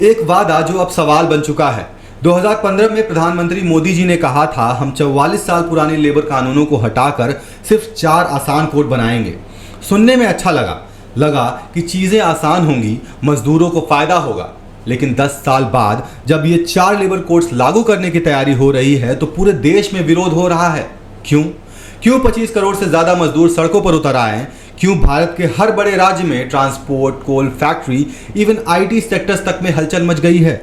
एक वादा जो अब सवाल बन चुका है। 2015 में प्रधानमंत्री मोदी जी ने कहा था हम 44 साल पुराने लेबर कानूनों को हटाकर सिर्फ 4 आसान कोड बनाएंगे। सुनने में अच्छा लगा कि चीज़ें आसान होंगी, मजदूरों को फायदा होगा। लेकिन 10 साल बाद जब ये 4 लेबर कोड्स लागू करने की तैयारी हो रही है तो पूरे देश में विरोध हो रहा है। क्यों 25 करोड़ से ज़्यादा मजदूर सड़कों पर उतर आए हैं? क्यों भारत के हर बड़े राज्य में transport, coal factory, even IT sectors तक में हलचल मच गई है?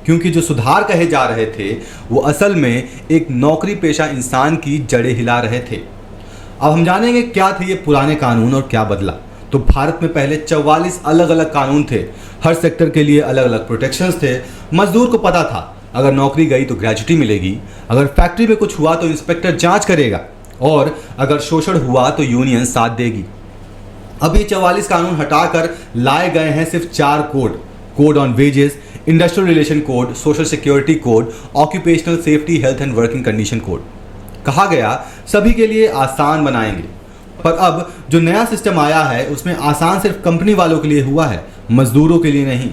क्योंकि जो सुधार कहे जा रहे थे वो असल में एक नौकरी पेशा इंसान की जड़ें हिला रहे थे। अब हम जानेंगे क्या थे ये पुराने कानून और क्या बदला। तो भारत में पहले 44 अलग अलग कानून थे। हर सेक्टर के लिए अलग अलग प्रोटेक्शंस थे। मजदूर को पता था अगर नौकरी गई तो ग्रेच्युटी मिलेगी, अगर फैक्ट्री में कुछ हुआ तो इंस्पेक्टर जांच करेगा और अगर शोषण हुआ तो यूनियन साथ देगी। अब ये 44 कानून हटाकर लाए गए हैं सिर्फ 4 code on wages, industrial relation code, social security code, occupational safety, health and working condition code. कहा गया सभी के लिए आसान बनाएंगे, पर अब जो नया सिस्टम आया है उसमें आसान सिर्फ कंपनी वालों के लिए हुआ है, मजदूरों के लिए नहीं।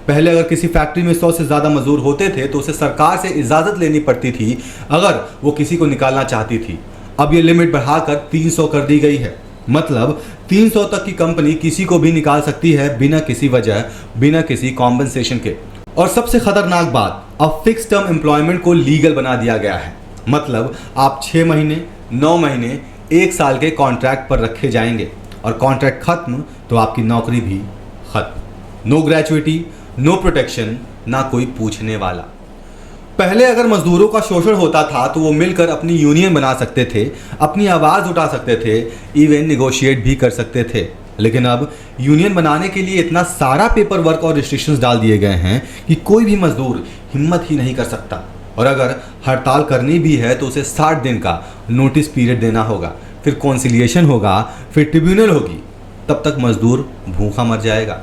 पहले अगर किसी फैक्ट्री में 100 से ज़्यादा मजदूर होते थे तो उसे सरकार से इजाज़त लेनी पड़ती थी अगर वो किसी को निकालना चाहती थी। अब ये लिमिट बढ़ाकर 300 कर दी गई है। मतलब 300 तक की कंपनी किसी को भी निकाल सकती है बिना किसी वजह, बिना किसी कॉम्पनसेशन के। और सबसे खतरनाक बात, अब फिक्स टर्म एम्प्लॉयमेंट को लीगल बना दिया गया है। मतलब आप 6 महीने, 9 महीने, 1 साल के कॉन्ट्रैक्ट पर रखे जाएंगे और कॉन्ट्रैक्ट खत्म तो आपकी नौकरी भी खत्म। नो ग्रेच्युटी, नो प्रोटेक्शन, ना कोई पूछने वाला। पहले अगर मजदूरों का शोषण होता था तो वो मिलकर अपनी यूनियन बना सकते थे, अपनी आवाज़ उठा सकते थे, इवन निगोशिएट भी कर सकते थे। लेकिन अब यूनियन बनाने के लिए इतना सारा पेपर वर्क और रिस्ट्रिक्शंस डाल दिए गए हैं कि कोई भी मजदूर हिम्मत ही नहीं कर सकता। और अगर हड़ताल करनी भी है तो उसे 60 दिन का नोटिस पीरियड देना होगा, फिर कॉन्सिलिएशन होगा, फिर ट्रिब्यूनल होगी। तब तक मजदूर भूखा मर जाएगा।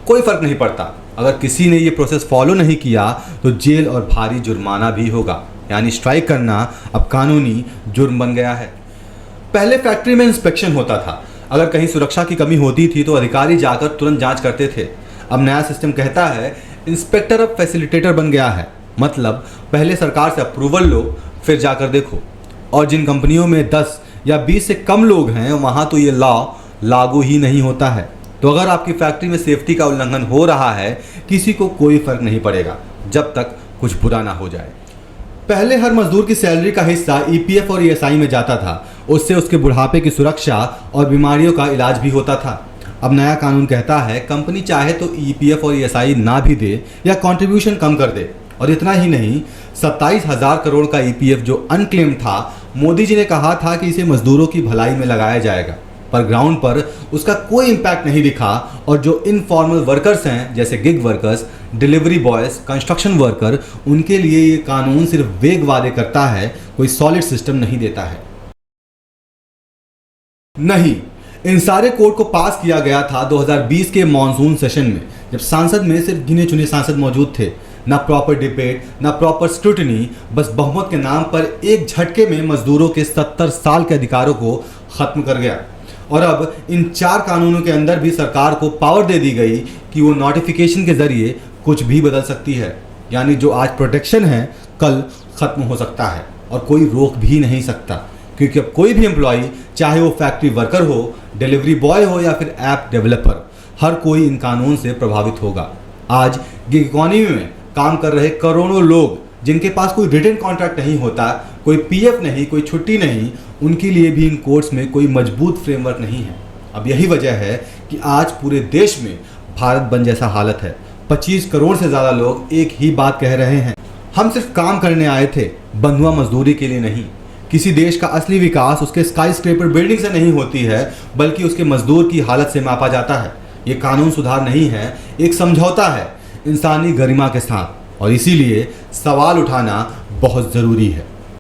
कोई फर्क नहीं पड़ता, अगर किसी ने ये प्रोसेस फॉलो नहीं किया तो जेल और भारी जुर्माना भी होगा। यानी स्ट्राइक करना अब कानूनी जुर्म बन गया है। पहले फैक्ट्री में इंस्पेक्शन होता था, अगर कहीं सुरक्षा की कमी होती थी तो अधिकारी जाकर तुरंत जांच करते थे। अब नया सिस्टम कहता है इंस्पेक्टर अब फैसिलिटेटर बन गया है। मतलब पहले सरकार से अप्रूवल लो, फिर जाकर देखो। और जिन कंपनियों में 10 या 20 से कम लोग हैं वहाँ तो ये लॉ लागू ही नहीं होता है। तो अगर आपकी फैक्ट्री में सेफ्टी का उल्लंघन हो रहा है किसी को कोई फर्क नहीं पड़ेगा जब तक कुछ बुरा ना हो जाए। पहले हर मजदूर की सैलरी का हिस्सा ईपीएफ और ईएसआई में जाता था। उससे उसके बुढ़ापे की सुरक्षा और बीमारियों का इलाज भी होता था। अब नया कानून कहता है कंपनी चाहे तो ईपीएफ और ईएसआई ना भी दे या कंट्रीब्यूशन कम कर दे। और इतना ही नहीं, 27,000 करोड़ का ईपीएफ जो अनक्लेम्ड था, मोदी जी ने कहा था कि इसे मजदूरों की भलाई में लगाया जाएगा, पर ग्राउंड पर उसका कोई इम्पैक्ट नहीं दिखा। और जो इनफॉर्मल वर्कर्स हैं जैसे gig workers, delivery boys, construction worker, उनके लिए ये कानून सिर्फ वेग वादे करता है, कोई सॉलिड सिस्टम नहीं देता है। नहीं, इन सारे कोड को पास किया गया था 2020 के मॉनसून सेशन में, जब सांसद में सिर्फ गिने चुने सांसद मौजूद थे। ना प्रॉपर डिबेट, ना प्रॉपर स्क्रूटनी, बस बहुमत के नाम पर एक झटके में मजदूरों के 70 साल के अधिकारों को खत्म कर गया। और अब इन 4 कानूनों के अंदर भी सरकार को पावर दे दी गई कि वो नोटिफिकेशन के जरिए कुछ भी बदल सकती है। यानी जो आज प्रोटेक्शन है कल खत्म हो सकता है और कोई रोक भी नहीं सकता। क्योंकि अब कोई भी एम्प्लॉय, चाहे वो फैक्ट्री वर्कर हो, डिलीवरी बॉय हो या फिर ऐप डेवलपर, हर कोई इन कानून से प्रभावित होगा। आज गिग इकॉनमी में काम कर रहे करोड़ों लोग जिनके पास कोई रिटन कॉन्ट्रैक्ट नहीं होता, कोई पीएफ नहीं, कोई छुट्टी नहीं, उनके लिए भी इन कोर्ट्स में कोई मजबूत फ्रेमवर्क नहीं है। अब यही वजह है कि आज पूरे देश में भारत बंद जैसा हालत है। 25 करोड़ से ज़्यादा लोग एक ही बात कह रहे हैं, हम सिर्फ काम करने आए थे, बंधुआ मजदूरी के लिए नहीं। किसी देश का असली विकास उसके स्काई स्क्रेपर बिल्डिंग से नहीं होती है, बल्कि उसके मजदूर की हालत से मापा जाता है। ये कानून सुधार नहीं है, एक समझौता है इंसानी गरिमा के साथ। और इसीलिए सवाल उठाना बहुत ज़रूरी है।